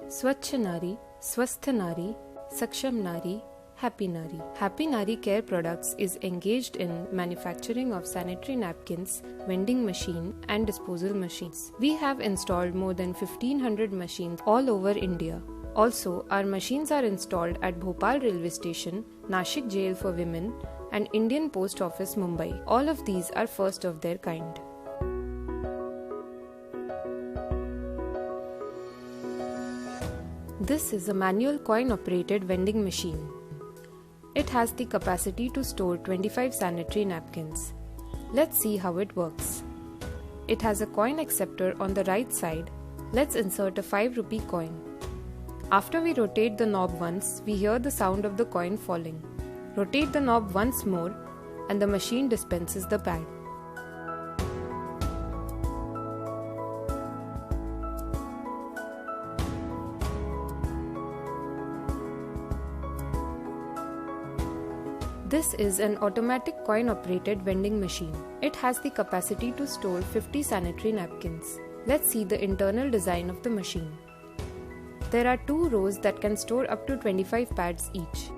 Swachh Nari, Swasth Nari, Saksham Nari, Happy Nari. Happy Nari Care Products is engaged in manufacturing of sanitary napkins, vending machine and disposal machines. We have installed more than 1500 machines all over India. Also, our machines are installed at Bhopal Railway Station, Nashik Jail for Women and Indian Post Office, Mumbai. All of these are first of their kind. This is a manual coin-operated vending machine. It has the capacity to store 25 sanitary napkins. Let's see how it works. It has a coin acceptor on the right side. Let's insert a 5 rupee coin. After we rotate the knob once, we hear the sound of the coin falling. Rotate the knob once more and the machine dispenses the pad. This is an automatic coin-operated vending machine. It has the capacity to store 50 sanitary napkins. Let's see the internal design of the machine. There are 2 rows that can store up to 25 pads each.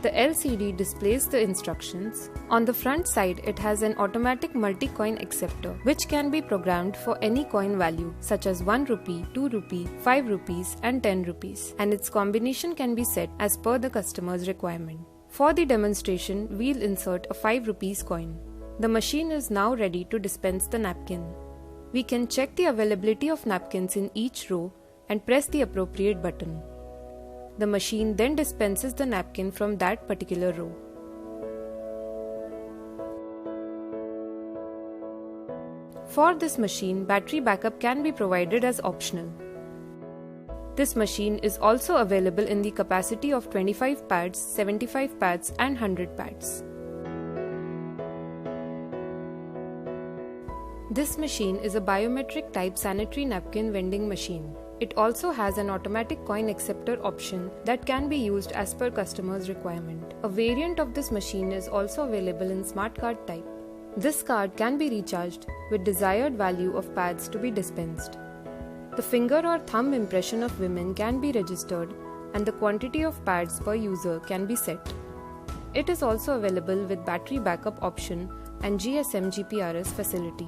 The LCD displays the instructions. On the front side, it has an automatic multi-coin acceptor, which can be programmed for any coin value, such as 1 rupee, 2 rupee, 5 rupees and 10 rupees, and its combination can be set as per the customer's requirement. For the demonstration, we'll insert a 5 rupees coin. The machine is now ready to dispense the napkin. We can check the availability of napkins in each row and press the appropriate button. The machine then dispenses the napkin from that particular row. For this machine, battery backup can be provided as optional. This machine is also available in the capacity of 25 pads, 75 pads and 100 pads. This machine is a biometric type sanitary napkin vending machine. It also has an automatic coin acceptor option that can be used as per customer's requirement. A variant of this machine is also available in smart card type. This card can be recharged with desired value of pads to be dispensed. The finger or thumb impression of women can be registered and the quantity of pads per user can be set. It is also available with battery backup option and GSM GPRS facility.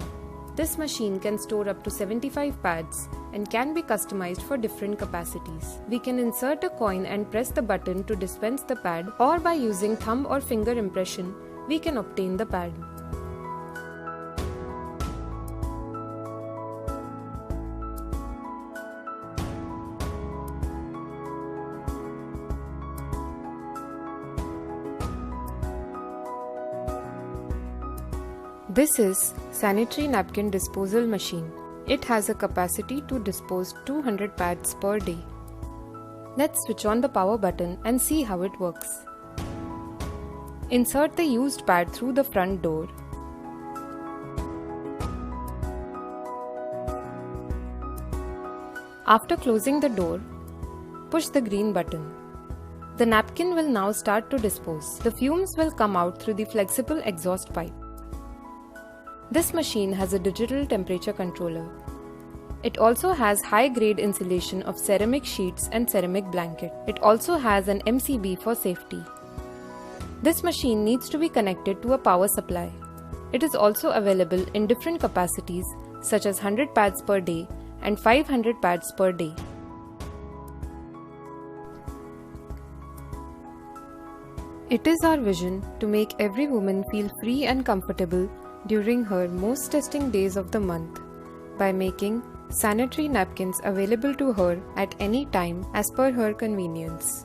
This machine can store up to 75 pads and can be customized for different capacities. We can insert a coin and press the button to dispense the pad, or by using thumb or finger impression, we can obtain the pad. This is sanitary napkin disposal machine. It has a capacity to dispose 200 pads per day. Let's switch on the power button and see how it works. Insert the used pad through the front door. After closing the door, push the green button. The napkin will now start to dispose. The fumes will come out through the flexible exhaust pipe. This machine has a digital temperature controller. It also has high-grade insulation of ceramic sheets and ceramic blanket. It also has an MCB for safety. This machine needs to be connected to a power supply. It is also available in different capacities such as 100 pads per day and 500 pads per day. It is our vision to make every woman feel free and comfortable during her most testing days of the month by making sanitary napkins available to her at any time as per her convenience.